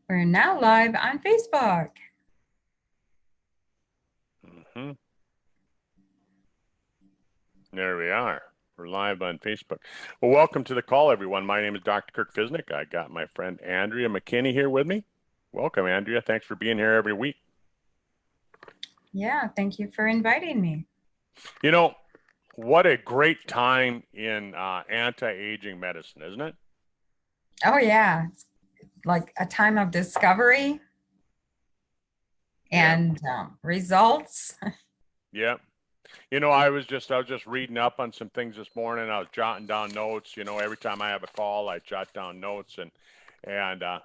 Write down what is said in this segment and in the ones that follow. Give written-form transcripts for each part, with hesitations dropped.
We're now live on Facebook. Mm-hmm. There we are. We're live on Facebook. Well, welcome to the call, everyone. My name is Dr. Kirk Fisnick. I got my friend Andrea McKinney here with me. Welcome, Andrea. Thanks for being here every week. Yeah, thank you for inviting me. You know, what a great time in anti-aging medicine, isn't it? Oh, yeah, it's like a time of discovery Yeah, and results. yeah. I was just reading up on some things this morning. I was jotting down notes. Every time I have a call, I jot down notes, and it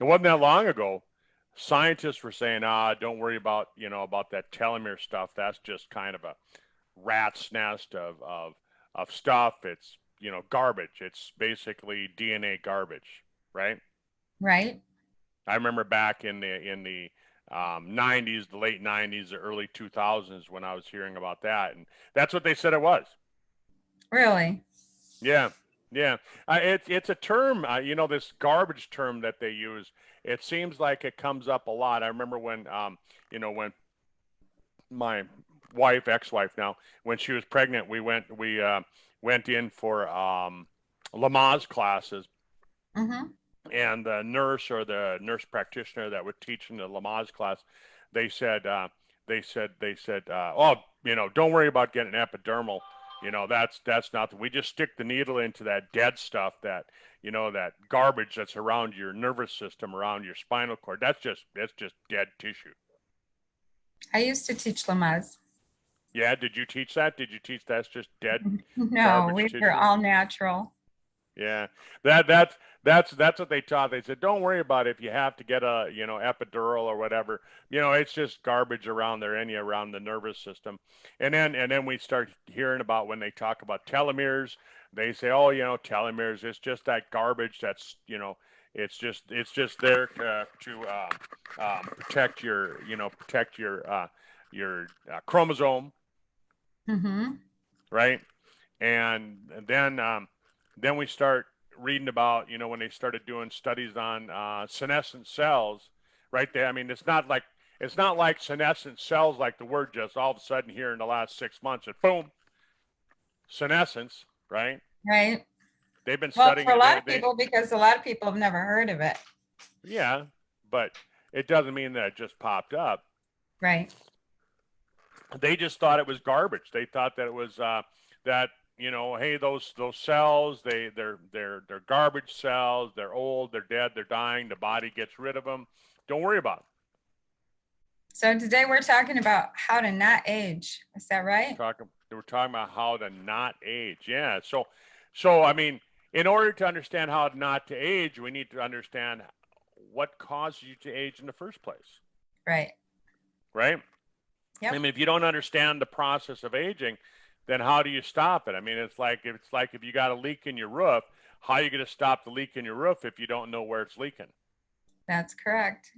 wasn't that long ago. Scientists were saying, don't worry about that telomere stuff. That's just kind of a rat's nest of stuff. It's, garbage. It's basically DNA garbage, right? Right? I remember back in the 90s, the late 90s, the early 2000s when I was hearing about that, and that's what they said it was. Really? Yeah, yeah. It's a term, this garbage term that they use. It seems like it comes up a lot. I remember when my wife, ex-wife now, when she was pregnant, we went in for Lamaze classes, Mm-hmm. and the nurse or the nurse practitioner that would teach in the Lamaze class, they said, oh, don't worry about getting epidermal. That's nothing. We just stick the needle into that dead stuff, that garbage that's around your nervous system, around your spinal cord. That's just dead tissue. I used to teach Lamaze. Yeah, did you teach that? Did you teach that's just dead No, garbage we were tissue? all natural. Yeah, that's what they taught. They said, don't worry about it if you have to get a epidural or whatever. It's just garbage around there, around the nervous system. And then we start hearing about when they talk about telomeres. They say, oh, telomeres. It's just that garbage. It's just there to protect your chromosome, Mm-hmm. right? And then we start reading about when they started doing studies on senescent cells, right there. I mean, it's not like senescent cells, like the word, just all of a sudden here in the last 6 months and boom, senescence, right? Right? They've been Well, studying for a it. lot of They people, because a lot of people have never heard of it. Yeah, but it doesn't mean that it just popped up. Right? They just thought it was garbage. They thought that it was that hey, those cells, they're garbage cells. They're old, they're dead, they're dying. The body gets rid of them. Don't worry about So today we're talking about how to not age. Is that it. right? We're talking about how to not age. Yeah. So I mean, in order to understand how not to age, we need to understand what causes you to age in the first place, Right. right? I Yep. mean, if you don't understand the process of aging, then how do you stop it? I mean, it's like if you got a leak in your roof, how are you going to stop the leak in your roof if you don't know where it's leaking, That's correct.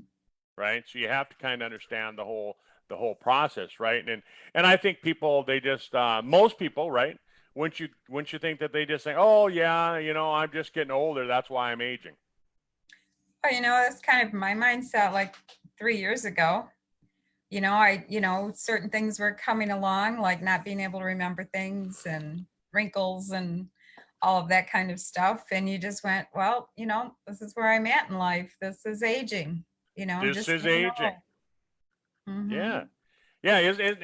right? So you have to kind of understand the whole process, right? And I think people, they just most people, right? Once you think that they just say, oh yeah, I'm just getting older, that's why I'm aging. Well, that's kind of my mindset like 3 years ago. Certain things were coming along, like not being able to remember things and wrinkles and all of that kind of stuff. And you just went, well, this is where I'm at in life. This is aging, I'm This just is getting aging. old. Yeah. Mm-hmm. Yeah,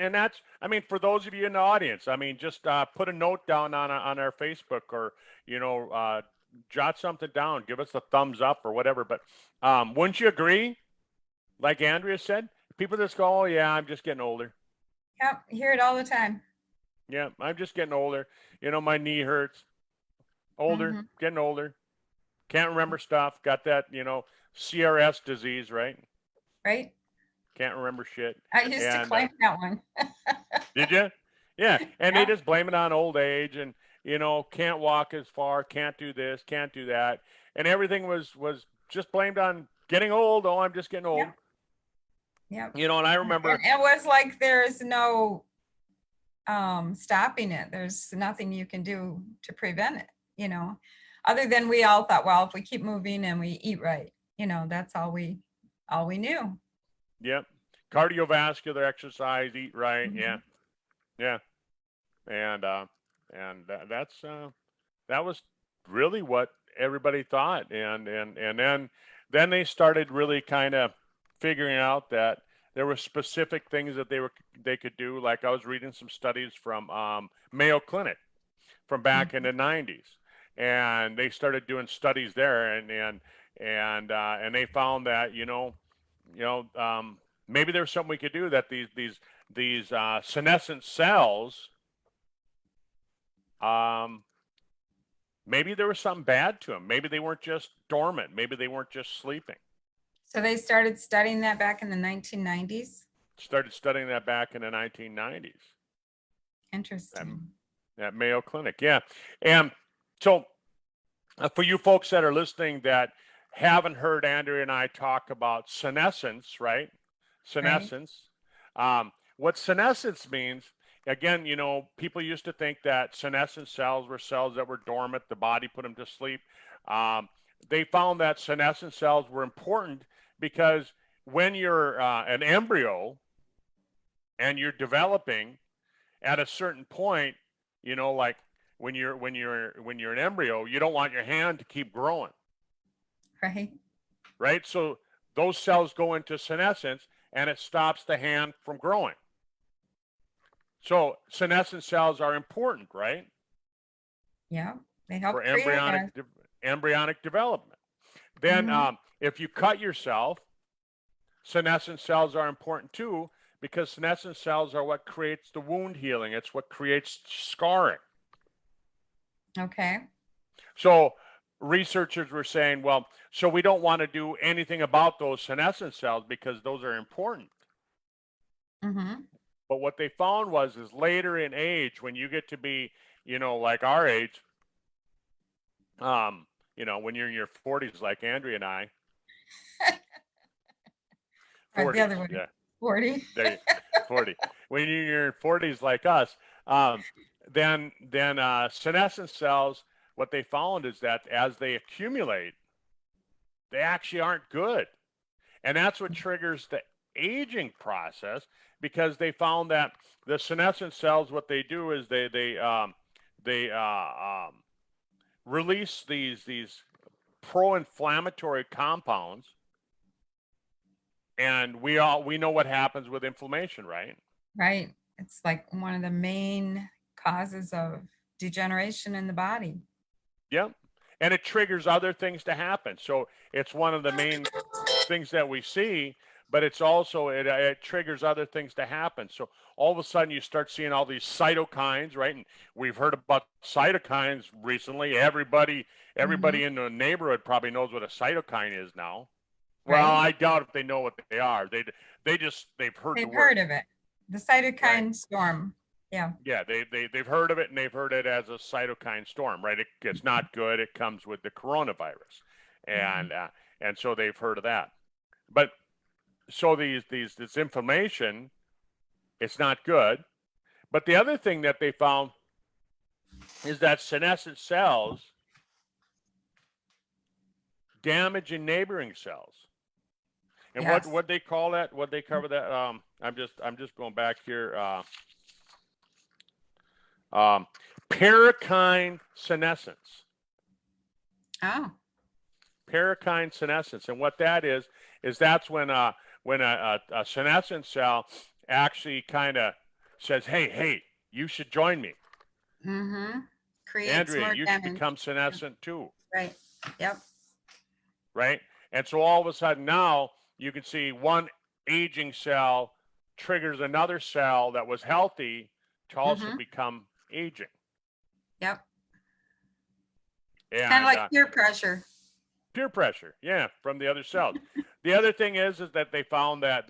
and that's, I mean, for those of you in the audience, I mean, just put a note down on our Facebook, or you know, uh, jot something down, give us a thumbs up or whatever. But wouldn't you agree? Like Andrea said, people just go, "Oh yeah, I'm just getting older. Yep, hear it all the time. Yeah, I'm just getting older. My knee hurts. Older, Mm-hmm. getting older. Can't remember stuff. Got that, CRS disease, right? Right? Can't remember shit." I used to And claim that one. did you? Yeah, and they Yeah. just blame it on old age, and can't walk as far, can't do this, can't do that, and everything was just blamed on getting old. Oh, I'm just getting old. Yep. Yep. And I And remember, it was like there's no stopping it. There's nothing you can do to prevent it, other than we all thought, well, if we keep moving and we eat right. you know, that's all we knew. Yep. Cardiovascular exercise, eat right. Yeah. Mhm. Yeah. And that's that was really what everybody thought. And then they started really kind of figuring out that there were specific things that they could do. Like I was reading some studies from Mayo Clinic from back in Mhm. the 90s, and they started doing studies there, and they found that maybe there's something we could do, that these senescent cells, um, maybe there was something bad to them. Maybe they weren't just dormant. Maybe they weren't just sleeping. So they started studying that back in the 1990s. Started studying that back in the 1990s at, Interesting. at Mayo Clinic. Yeah. And so for you folks that are listening that haven't heard Andrea and I talk about senescence, right? Right. Senescence. What senescence means, again, people used to think that senescent cells were cells that were dormant, the body put them to sleep. Um, they found that senescent cells were important because when you're an embryo and you're developing, at a certain point, like when you're an embryo, you don't want your hand to keep growing, Right. right? So those cells go into senescence, and it stops the hand from growing. So senescent cells are important, right, Yeah. They for help create us. embryonic development. Then, Mm-hmm. if you cut yourself, senescent cells are important too, because senescent cells are what creates the wound healing. It's what creates scarring. Okay. So researchers were saying, well, so we don't want to do anything about those senescent cells because those are important. Mm-hmm. But what they found is later in age, when you get to be, like our age, um, when you're in your 40s, like Andrea and I, Right. The 40s, other way. yeah, 40. there, 40. When you're in your 40s, like us, um, then senescent cells, what they found is that as they accumulate, they actually aren't good. And that's what triggers the aging process, because they found that the senescent cells, what they do is they release these pro-inflammatory compounds, and we know what happens with inflammation, right? Right. It's like one of the main causes of degeneration in the body. Yep. And it triggers other things to happen. So it's one of the main things that we see, but it's also it triggers other things to happen. So all of a sudden you start seeing all these cytokines, right? And we've heard about cytokines recently. Everybody Mm-hmm. in the neighborhood probably knows what a cytokine is now. Well, Right. I doubt if they know what they are. They've heard the They've word, heard of it. The right? cytokine storm. Yeah. Yeah, they've heard of it, and they've heard it as a cytokine storm, right? It's not good. It comes with the coronavirus, Mhm. and so they've heard of that. But so this inflammation, it's not good. But the other thing that they found is that senescent cells damage in neighboring cells. And Yes. what they call that? What they cover that? I'm just going back here. Um, Perikine senescence. Oh. Perikine senescence, and what that is that's when a senescent cell actually kind of says, hey, you should join me, Mm-hmm. Creates Andrea, more you should damage. become Yeah. senescent too, Right. Yep. right? And so all of a sudden now you can see one aging cell triggers another cell that was healthy to also Mm-hmm. become aging. Yep. It's kind of And like peer pressure. peer pressure, yeah, from the other cells. The other thing is that they found that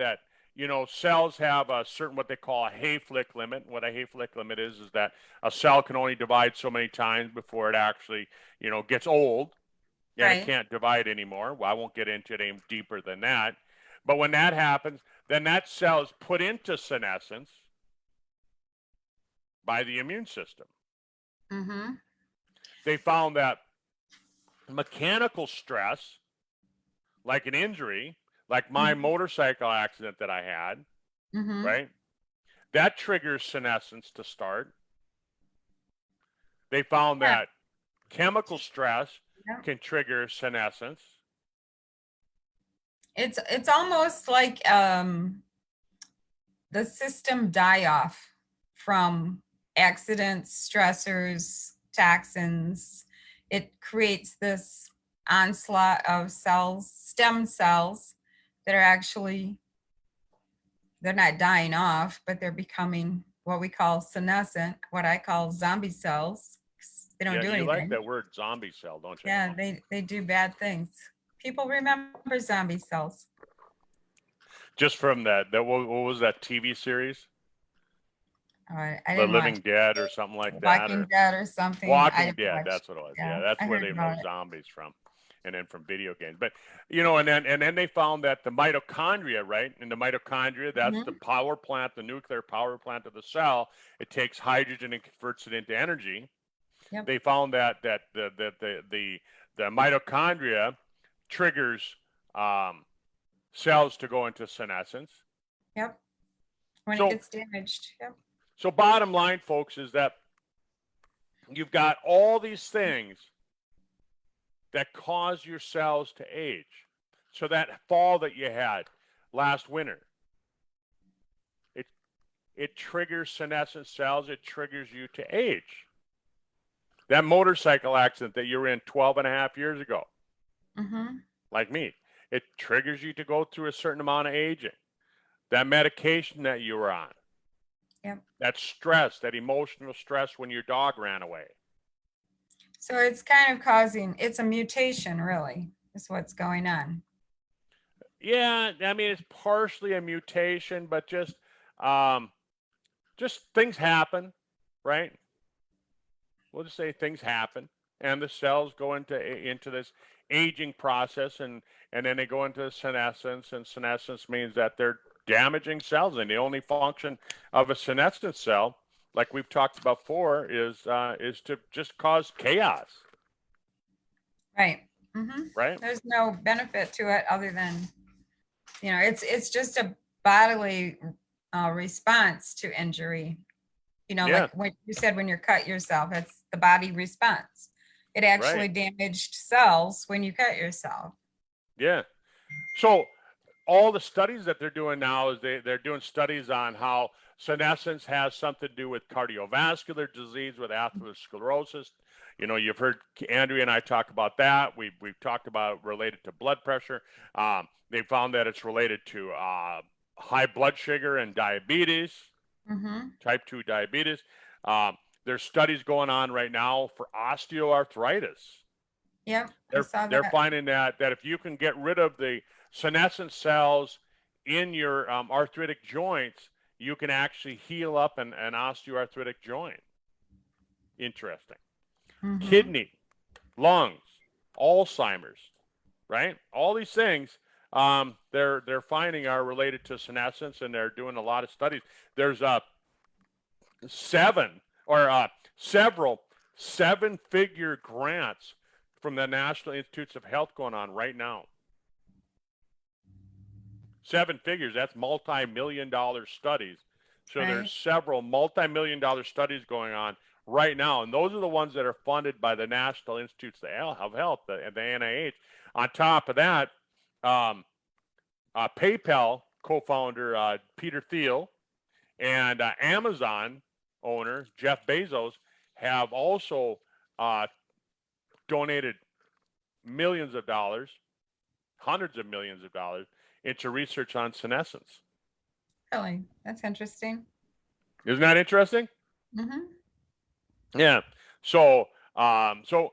cells have a certain, what they call a Hayflick limit. What a Hayflick limit is that a cell can only divide so many times before it actually gets old and it Right. can't divide anymore. Well, I won't get into it any deeper than that. But when that happens, then that cell is put into senescence by the immune system. They found that mechanical stress, like an injury, like my motorcycle accident that I had, Mm-hmm. right? That triggers senescence to start. They found Yeah. that chemical stress Yeah. can trigger senescence. It's almost like the system die off from accidents, stressors, toxins. It creates this onslaught of cells, stem cells, that are actually, they're not dying off, but they're becoming what we call senescent, what I call zombie cells. They don't Yeah, do you like anything. that word zombie cell, don't you? Yeah, they do bad things. People remember zombie cells. Just from what was that TV series? I The didn't watch Living Dead or something like that, Walking or Dead or something. I Walking didn't Dead. watch. That's what it was. Yeah, Yeah, that's I where heard they know about it. zombies from, and then from video games. But and then they found that the mitochondria, right? And the mitochondria, that's the Mhm. power plant, the nuclear power plant of the cell. It takes hydrogen and converts it into energy. Yep, They found that the mitochondria triggers cells to go into senescence. yep. When it So gets damaged. Yep. so bottom line, folks, is that you've got all these things that cause your cells to age. So that fall that you had last winter, it it triggers senescent cells, it triggers you to age. That motorcycle accident that you were in 12 and a half years ago, Mm-hmm. like me, it triggers you to go through a certain amount of aging. That medication that you were on, Yep. that stress, that emotional stress when your dog ran away. So it's kind of causing, it's a mutation, really, is what's going on. Yeah, I mean it's partially a mutation, but um, just things happen, right? We'll just say things happen, and the cells go into this aging process, and then they go into senescence, and senescence means that they're damaging cells, and the only function of a senescent cell, like we've talked about before, is to just cause chaos, Right. Mm-hmm. right? There's no benefit to it other than, it's just a bodily response to injury. Yeah, Like when you said, when you're cut yourself, it's the body response. It right. actually damaged cells when you cut yourself. Yeah. So all the studies that they're doing now is they're doing studies on how senescence has something to do with cardiovascular disease, with atherosclerosis. You've heard Andrea and I talk about that. We've talked about related to blood pressure. They found that it's related to high blood sugar and diabetes, Mm-hmm. type 2 diabetes. Um, there's studies going on right now for osteoarthritis. Yep, I they're saw they're that. finding that if you can get rid of the senescent cells in your arthritic joints, you can actually heal up an osteoarthritic joint. Interesting. Mm-hmm. Kidney, lungs, Alzheimer's, right? All these things they're finding are related to senescence, and they're doing a lot of studies. There's seven or several seven-figure grants from the National Institutes of Health going on right now. Seven figures, that's multi-million dollar studies. So there's Right. several multi-million dollar studies going on right now, and those are the ones that are funded by the National Institutes of Health, the NIH. On top of that, PayPal co-founder Peter Thiel and Amazon owner Jeff Bezos have also uh, donated millions of dollars, hundreds of millions of dollars into research on senescence. Really, that's interesting. Isn't that interesting? Mm-hmm. Yeah. So so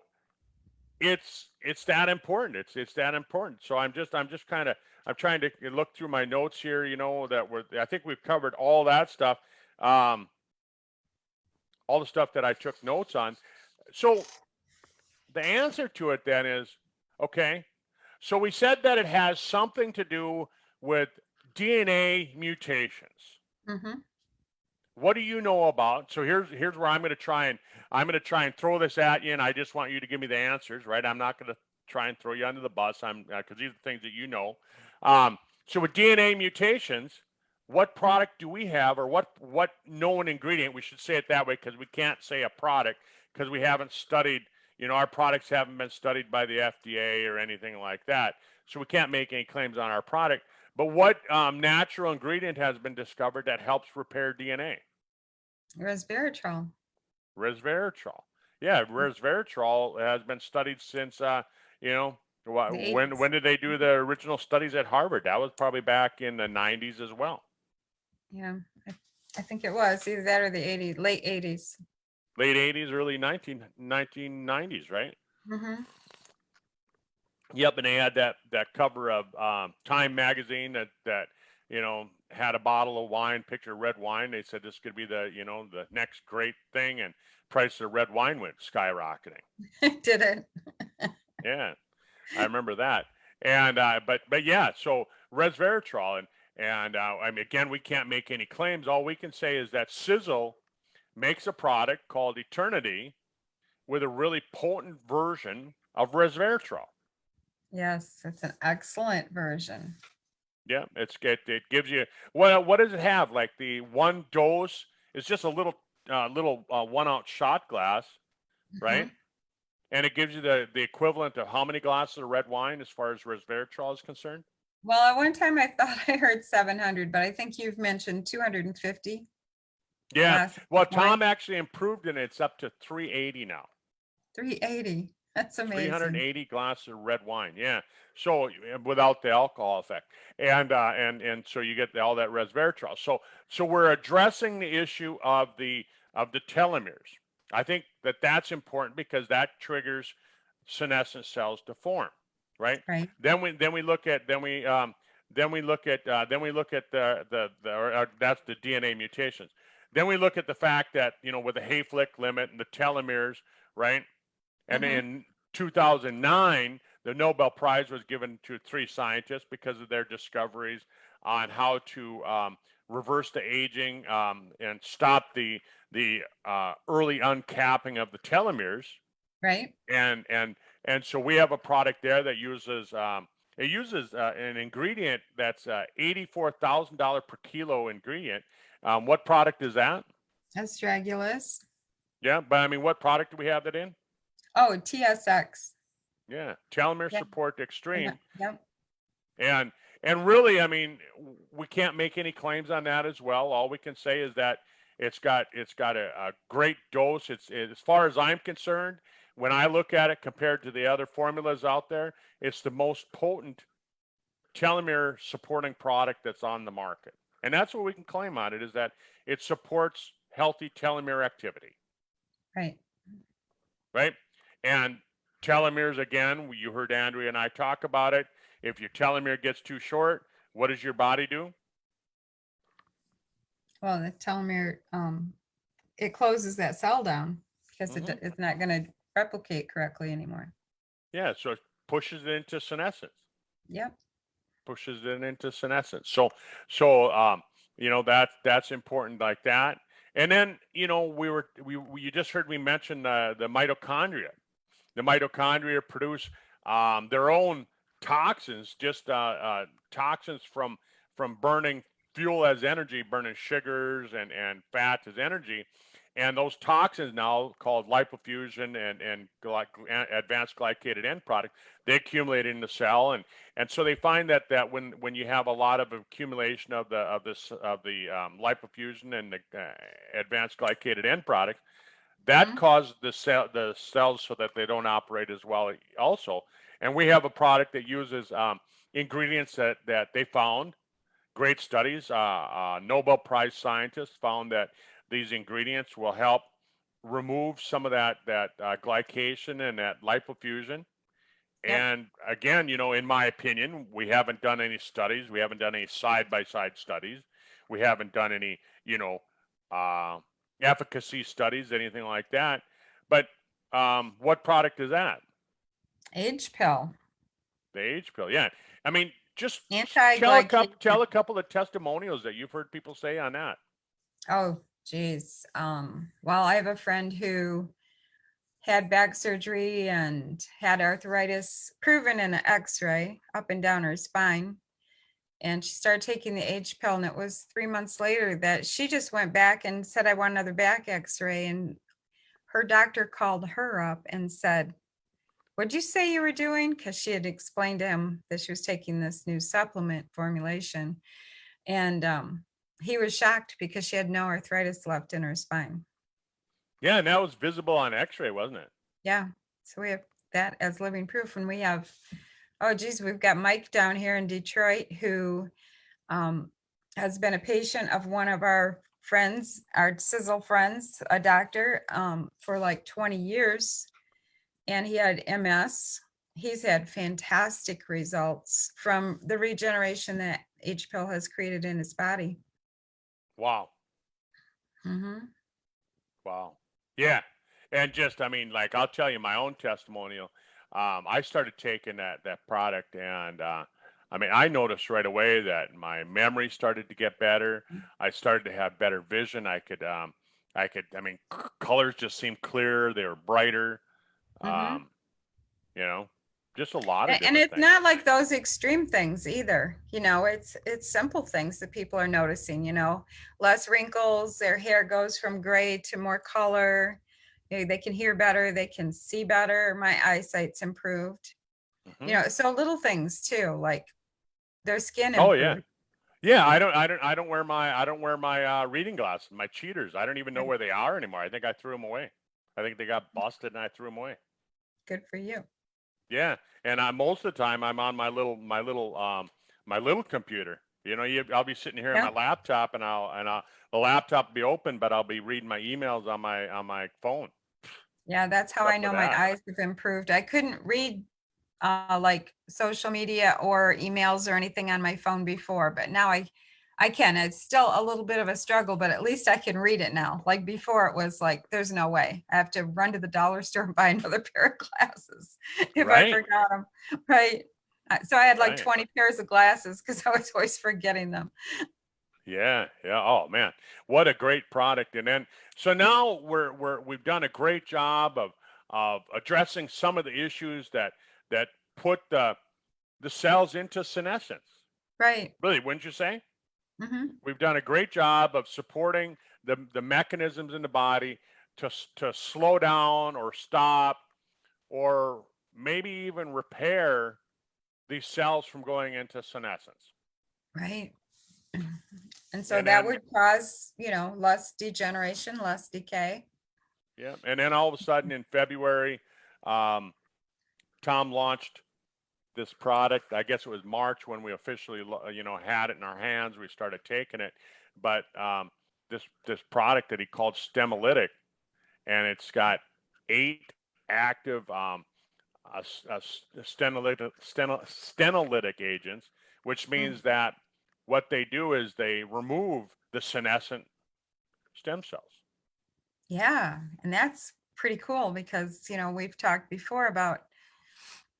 it's that important. It's that important. So I'm trying to look through my notes here. I think we've covered all that stuff, um, all the stuff that I took notes on. So the answer to it then is okay. So we said that it has something to do with DNA mutations. Mm-hmm. What do you know about? So here's where I'm going to try and throw this at you, and I just want you to give me the answers, right? I'm not going to try and throw you under the bus. Because these are things that you know. So with DNA mutations, what product do we have, or what known ingredient? We should say it that way because we can't say a product because we haven't studied. Our products haven't been studied by the FDA or anything like that, so we can't make any claims on our product. But what natural ingredient has been discovered that helps repair DNA? Resveratrol. Resveratrol. Yeah, resveratrol has been studied since The when 80s. did they do the original studies at Harvard? That was probably back in the 90s as well. Yeah, I think it was either that or the 80s, late 80s. Late 80s, early 1990s, right? Mm-hmm. Yep, and they had that cover of Time magazine that had a bottle of wine, picture of red wine. They said this could be the the next great thing, and price of red wine went skyrocketing. Did it? Yeah, I remember that. And but yeah, so resveratrol and I mean, again, we can't make any claims. All we can say is that Sizzle makes a product called Eternity with a really potent version of resveratrol. Yes, it's an excellent version. Yeah, it gives you, well, what does it have? Like the one dose is just a little 1 ounce shot glass, Hmm. right? And it gives you the equivalent of how many glasses of red wine as far as resveratrol is concerned? Well, at one time I thought I heard 700, but I think you've mentioned 250 Yeah. glasses Well, of wine. Tom actually improved it. It's up to 380 now. 380. That's amazing. 380 glasses of red wine. Yeah. So without the alcohol effect, and so you get all that resveratrol. So we're addressing the issue of the telomeres. I think that's important because that triggers senescent cells to form, right? Right. Then we look at or that's the DNA mutations. Then we look at the fact that with the Hayflick limit and the telomeres, right? And Hmm. in 2009, the Nobel Prize was given to 3 scientists because of their discoveries on how to reverse the aging and stop the early uncapping of the telomeres. Right. And so we have a product there that uses an ingredient that's $84,000 per kilo ingredient. What product is that? Astragalus. Yeah, but I mean, what product do we have that in? Oh, TSX. Yeah, telomere Yeah. support extreme, Yep. and really, I mean, we can't make any claims on that as well. All we can say is that it's got a great dose. It's as far as I'm concerned, when I look at it compared to the other formulas out there, it's the most potent telomere supporting product that's on the market, and that's what we can claim on it is that it supports healthy telomere activity. Right. Right? And telomeres, again, you heard Andrea and I talk about it. If your telomere gets too short, what does your body do? Well, the telomere, it closes that cell down because Mm-hmm. it's not going to replicate correctly anymore. Yeah, so it pushes it into senescence. Yep. Pushes it into senescence. So that's important like that. And then you just heard me mention the mitochondria. The mitochondria produce their own toxins, just toxins from burning fuel as energy, burning sugars and fat as energy. And those toxins now called lipofuscin and advanced glycated end product, they accumulate in the cell, and so they find that when you have a lot of accumulation of the lipofuscin and the advanced glycated end product, that Mhm. causes the cells so that they don't operate as well also. And we have a product that uses ingredients that they found, great studies, Nobel Prize scientists found that these ingredients will help remove some of that glycation and that lipofuscin. Yep. And again, in my opinion, we haven't done any studies. We haven't done any side-by-side studies. We haven't done any, uh, efficacy studies, anything like that. But what product is that? Age pill. The age pill. Yeah. I mean, just tell Anti-glycation. a couple of testimonials that you've heard people say on that. Oh, geez. Well, I have a friend who had back surgery and had arthritis proven in an x-ray up and down her spine. And she started taking the H pill, and it was 3 months later that she just went back and said, I want another back x-ray. And her doctor called her up and said, what'd you say you were doing? Because she had explained to him that she was taking this new supplement formulation. And he was shocked because she had no arthritis left in her spine. Yeah, and that was visible on X-ray, wasn't it? Yeah. So we have that as living proof. And we have, oh geez, we've got Mike down here in Detroit who has been a patient of one of our friends, our Sizzle friends, a doctor, for like 20 years. And he had MS. He's had fantastic results from the regeneration that H pill has created in his body. Wow. Mm-hmm. Wow. Yeah. And just, I mean, like, I'll tell you my own testimonial. I started taking that product, and I mean, I noticed right away that my memory started to get better. I started to have better vision. I mean, colors just seemed clearer. They were brighter. Mm-hmm. You know, just a lot of And different it's things. not like those extreme things either. It's simple things that people are noticing, less wrinkles, their hair goes from gray to more color. They can hear better, they can see better. My eyesight's improved. Mhm. So little things too, like their skin Oh yeah. improved. Yeah, I don't wear my reading glasses, my cheaters. I don't even know where they are anymore. I think I threw them away. I think they got busted and I threw them away. Good for you. Yeah, and most of the time I'm on my little computer. I'll be sitting here on Yeah. my laptop, and the laptop will be open, but I'll be reading my emails on my phone. Yeah, that's how What's up I with know my that? eyes have improved. I couldn't read like social media or emails or anything on my phone before, but now I can. It's still a little bit of a struggle, but at least I can read it now. Like before, it was like, there's no way. I have to run to the dollar store and buy another pair of glasses if I Right, forgot them. Right. So I had like right. 20 pairs of glasses because I was always forgetting them. Yeah, yeah. Oh man, what a great product! And then so now we've done a great job of addressing some of the issues that put the cells into senescence. Right. Really, wouldn't you say? Hmm. We've done a great job of supporting the mechanisms in the body to slow down or stop or maybe even repair these cells from going into senescence. Right. And so And that then would cause, less degeneration, less decay. yeah, and then all of a sudden in February, um, Tom launched this product. I guess it was March when we officially had it in our hands. We started taking it, but this product that he called Stemolytic, and it's got 8 active stenolytic agents, which Mm. means that what they do is they remove the senescent stem cells. Yeah, and that's pretty cool because, we've talked before about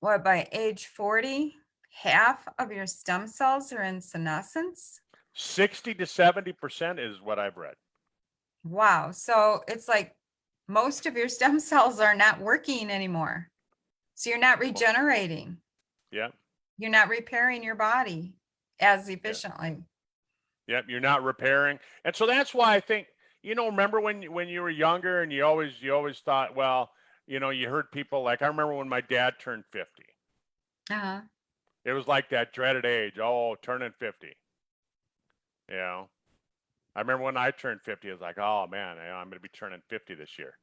what by age 40, half of your stem cells are in senescence. 60 to 70% is what I've read. Wow. So it's like most of your stem cells are not working anymore. So you're not regenerating. Yeah, You're not repairing your body as yeah, efficiently. yeah. You're not repairing, and so that's why I think remember when you were younger and you always thought, well, you heard people like I remember when my dad turned 50. Uh-huh. It was like that dreaded age. Oh, turning 50. You know, I remember when I turned 50, it was like, oh man, I'm going to be turning 50 this year.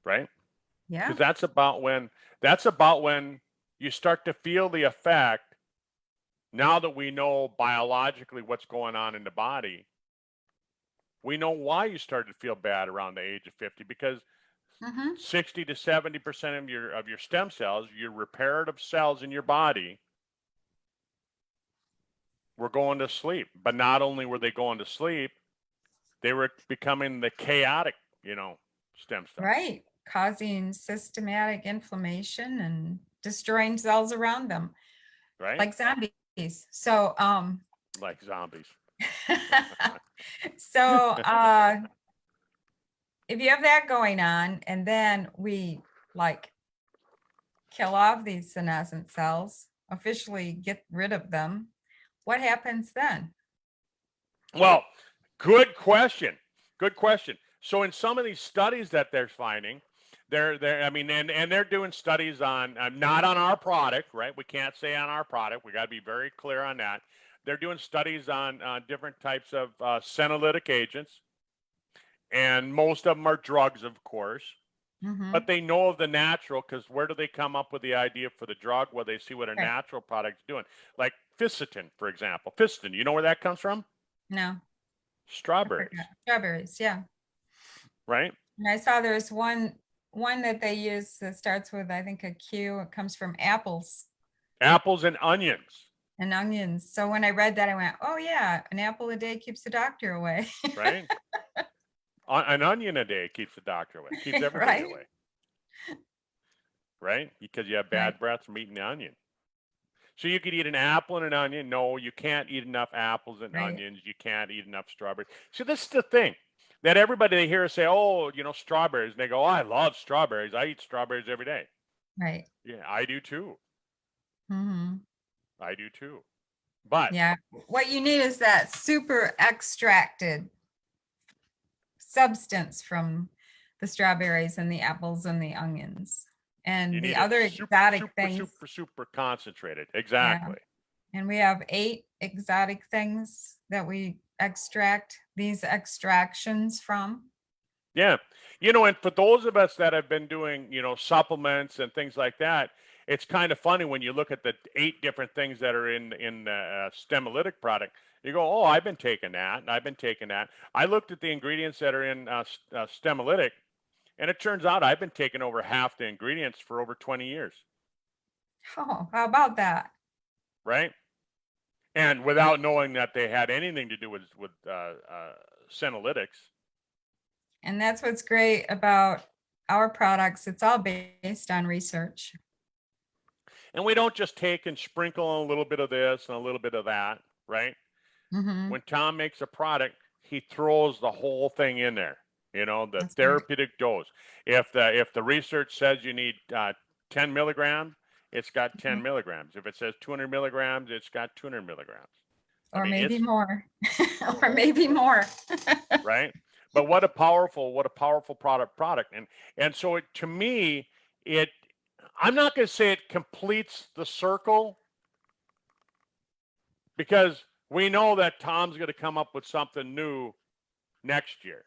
Right? Yeah. Because that's about when you start to feel the effect. Now that we know biologically what's going on in the body, we know why you started to feel bad around the age of 50 because Mm-hmm. 60 to 70% of your stem cells, your reparative cells in your body, were going to sleep. But not only were they going to sleep, they were becoming the chaotic, stem cells, Right. Causing systematic inflammation and destroying cells around them, right? like zombies. So, Like zombies. So if you have that going on, and then we like kill off these senescent cells, officially get rid of them, what happens then? Well, good question. Good question. So in some of these studies that they're finding, I mean, and they're doing studies on not on our product, right? We can't say on our product. We got to be very clear on that. They're doing studies on different types of senolytic agents, and most of them are drugs, of course. Mm-hmm. But they know of the natural, because where do they come up with the idea for the drug? Well, they see what a Right. natural product's doing, like fisetin, for example. Fisetin, you know where that comes from? No, I Strawberries, forgot. Strawberries, yeah. right? And I saw there's one that they use that starts with, I think, a Q. It comes from apples Apples and onions, and onions. So when I read that, I went, oh yeah, an apple a day keeps the doctor away. right? An onion a day keeps the doctor away, keeps everybody Right? away, right? Because you have Right. bad breath from eating the onion. So you could eat an apple and an onion. No, you can't eat enough apples and Right. onions. You can't eat enough strawberries. So this is the thing that everybody they hear say, oh, strawberries. And they go, oh, I love strawberries. I eat strawberries every day. Right. Yeah, I do too. Mm-hmm. I do too. But Yeah. What you need is that super extracted substance from the strawberries and the apples and the onions. you And the need it other super, exotic super, things. super, super concentrated. Yeah. Exactly. And we have 8 exotic things that we extract these extractions from. Yeah. And for those of us that have been doing, supplements and things like that, it's kind of funny when you look at the 8 different things that are in the stemolytic product. You go, oh, I've been taking that, and I've been taking that. I looked at the ingredients that are in stemolytic, and it turns out I've been taking over half the ingredients for over 20 years, Oh, how about that? right? And without knowing that they had anything to do with senolytics. And that's what's great about our products. It's all based on research. And we don't just take and sprinkle a little bit of this and a little bit of that, right? Mm-hmm. When Tom makes a product, he throws the whole thing in there. The That's right. therapeutic dose. If the research says you need 10 milligrams, it's got 10 Mhm. milligrams. If it says 200 milligrams, it's got 200 milligrams. Or mean, maybe it's more. Or maybe more. right. But what a powerful product. And so to me, I'm not going to say it completes the circle, because we know that Tom's going to come up with something new next year,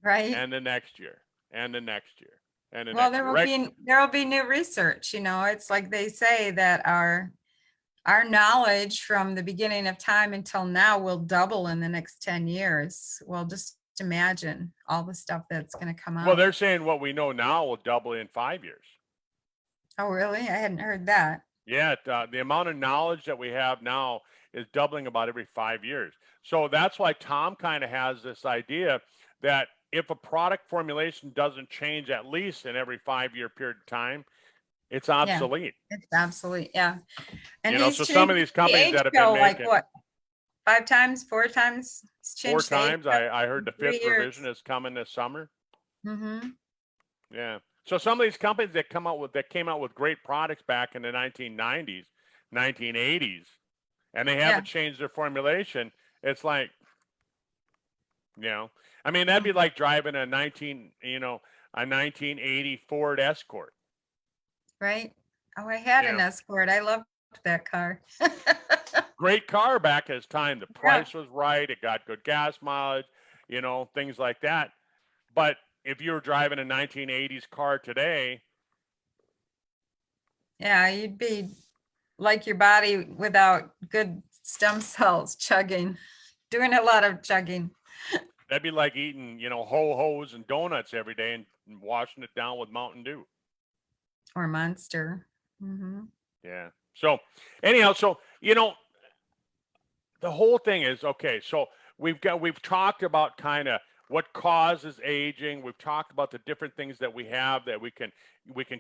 Right? and the next year, and the next year, and the Well, next year, right? there will be new research. It's like they say that our knowledge from the beginning of time until now will double in the next 10 years. Well, just imagine all the stuff that's going to come out. Well, they're saying what we know now will double in 5 years. Oh, really? I hadn't heard that. Yeah, the amount of knowledge that we have now is doubling about every 5 years. So that's why Tom kind of has this idea that if a product formulation doesn't change at least in every 5-year period of time, it's obsolete. Yeah, it's obsolete. Yeah. And so some of these companies that have been like making what, 5 times, 4 times? It's changed 4 times. I heard the 3 5th years. revision is coming this summer. Mm-hmm. Yeah. So some of these companies that came out with great products back in the 1990s, 1980s, and they haven't changed their formulation. It's like, that'd be like driving a 1980 Ford Escort. Right. Oh, I had an Escort. I loved that car. Great car back at its time. The price was right. It got good gas mileage, things like that. But if you were driving a 1980s car today, yeah, you'd be like your body without good stem cells chugging, doing a lot of chugging. that'd be like eating, ho-hos and donuts every day and washing it down with Mountain Dew. Or Monster. Mm-hmm. Yeah. So anyhow, the whole thing is, okay, so we've talked about kind of what causes aging. We've talked about the different things that we have that we can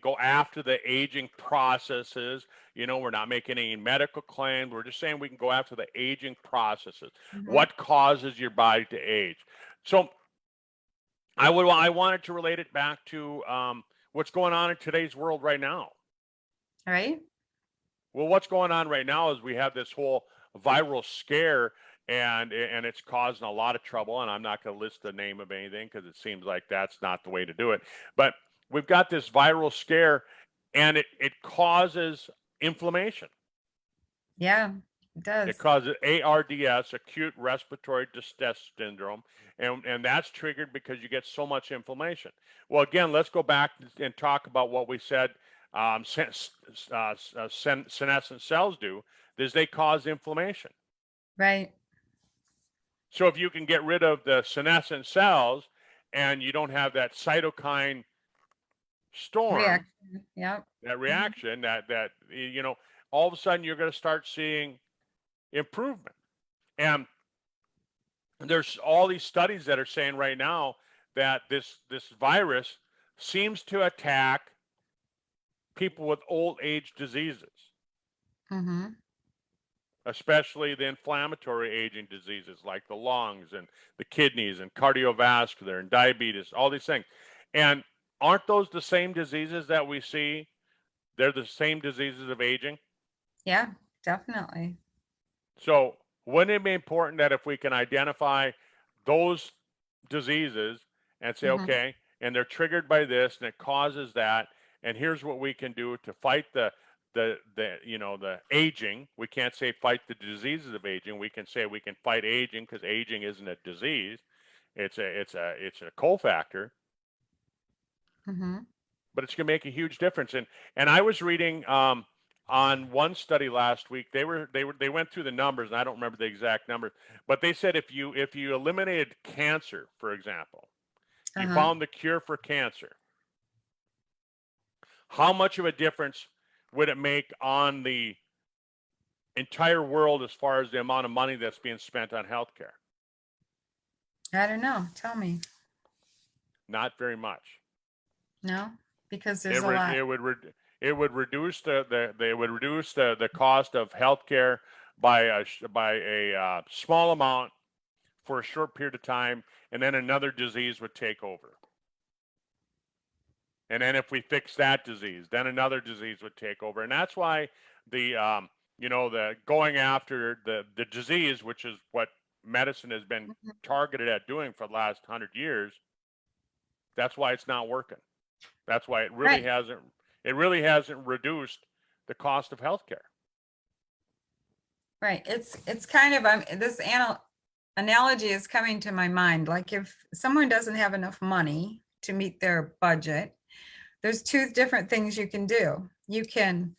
go after the aging processes. We're not making any medical claims. We're just saying we can go after the aging processes. What causes your body to age? So I wanted to relate it back to what's going on in today's world right now. Right. Well, what's going on right now is we have this whole viral scare, and it's causing a lot of trouble. And I'm not going to list the name of anything because it seems like that's not the way to do it. But we've got this viral scare, and it causes inflammation. Yeah, it does. It causes ARDS, acute respiratory distress syndrome, and that's triggered because you get so much inflammation. Well, again, let's go back and talk about what we said senescent cells do, is they cause inflammation. Right. So if you can get rid of the senescent cells and you don't have that cytokine storm, Reaction. Yep. that reaction, that all of a sudden you're going to start seeing improvement. And there's all these studies that are saying right now that this virus seems to attack people with old age diseases, especially the inflammatory aging diseases like the lungs and the kidneys and cardiovascular and diabetes, all these things. And aren't those the same diseases that we see? They're the same diseases of aging. Yeah, definitely. So wouldn't it be important that if we can identify those diseases and say, okay, and they're triggered by this and it causes that, and here's what we can do to fight the aging. We can't say fight the diseases of aging. We can say we can fight aging, because aging isn't a disease. It's a cofactor. But it's going to make a huge difference. And I was reading on one study last week. They went through the numbers, and I don't remember the exact numbers, but they said if you eliminated cancer, for example, you found the cure for cancer, how much of a difference would it make on the entire world as far as the amount of money that's being spent on healthcare? I don't know. Tell me. Not very much. No, because there's a lot. It would reduce the cost of healthcare by a small amount for a short period of time, and then another disease would take over. And then if we fix that disease, then another disease would take over. And that's why the going after the disease, which is what medicine has been targeted at doing for the last 100 years, that's why it's not working. That's why it really hasn't reduced the cost of healthcare. Right. It's kind of this analogy is coming to my mind. Like if someone doesn't have enough money to meet their budget, there's two different things you can do. You can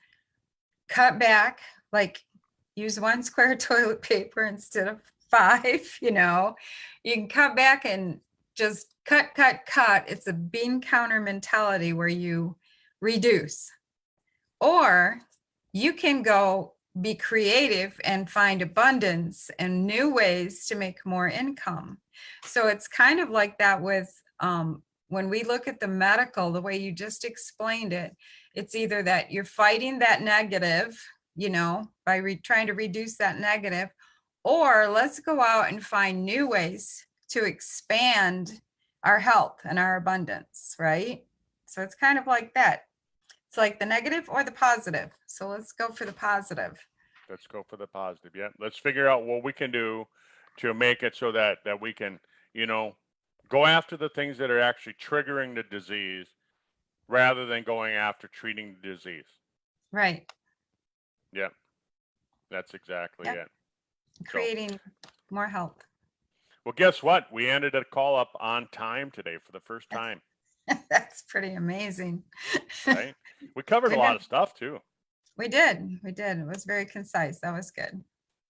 cut back, like use 1 square toilet paper instead of 5, you can cut back and just cut. It's a bean counter mentality where you reduce. Or you can go be creative and find abundance and new ways to make more income. So it's kind of like that with when we look at the medical, the way you just explained it, it's either that you're fighting that negative, by trying to reduce that negative, or let's go out and find new ways to expand our health and our abundance, right? So it's kind of like that. It's like the negative or the positive. So let's go for the positive. Let's go for the positive. Yeah. Let's figure out what we can do to make it so that we can, go after the things that are actually triggering the disease rather than going after treating the disease. Right. Yeah. That's exactly it. Creating more health. Well, guess what? We ended a call up on time today for the first time. That's pretty amazing. Right? We covered a lot of stuff too. We did. It was very concise. That was good.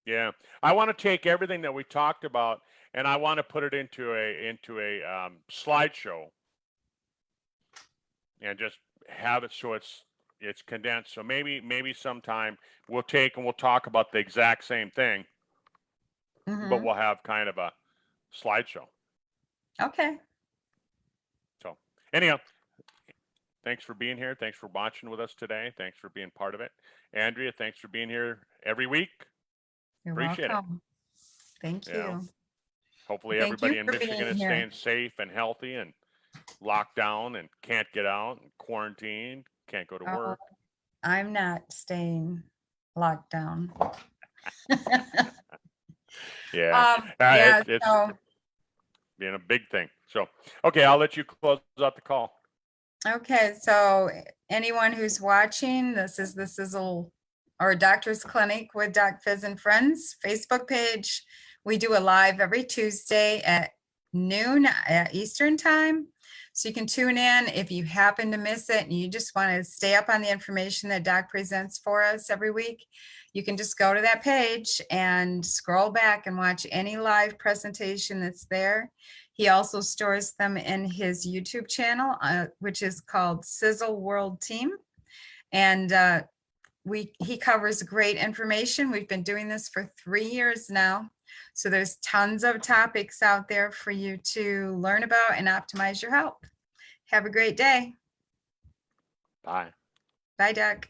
Yeah. I want to take everything that we talked about and I want to put it into a slideshow and just have it so it's condensed. So maybe sometime we'll talk about the exact same thing, but we'll have kind of a slideshow. Okay. So anyhow, thanks for being here. Thanks for watching with us today. Thanks for being part of it. Andrea, thanks for being here every week. You're Appreciate it. welcome. Thank You know, you. hopefully Thank you everybody in for Michigan being is here. staying safe and healthy and locked down and can't get out and quarantined, can't go to Oh, work. I'm not staying locked down. Yeah, Yeah, it's so, being a big thing. So, okay, I'll let you close out the call. okay, so anyone who's watching, this is the Sizzle or Doctor's Clinic with Doc Fizz and Friends Facebook page. We do a live every Tuesday at noon at Eastern time. So you can tune in if you happen to miss it and you just want to stay up on the information that Doc presents for us every week. You can just go to that page and scroll back and watch any live presentation that's there. He also stores them in his YouTube channel, which is called Sizzle World Team. And he covers great information. We've been doing this for 3 years now. So there's tons of topics out there for you to learn about and optimize your health. Have a great day. Bye. Bye, Doug.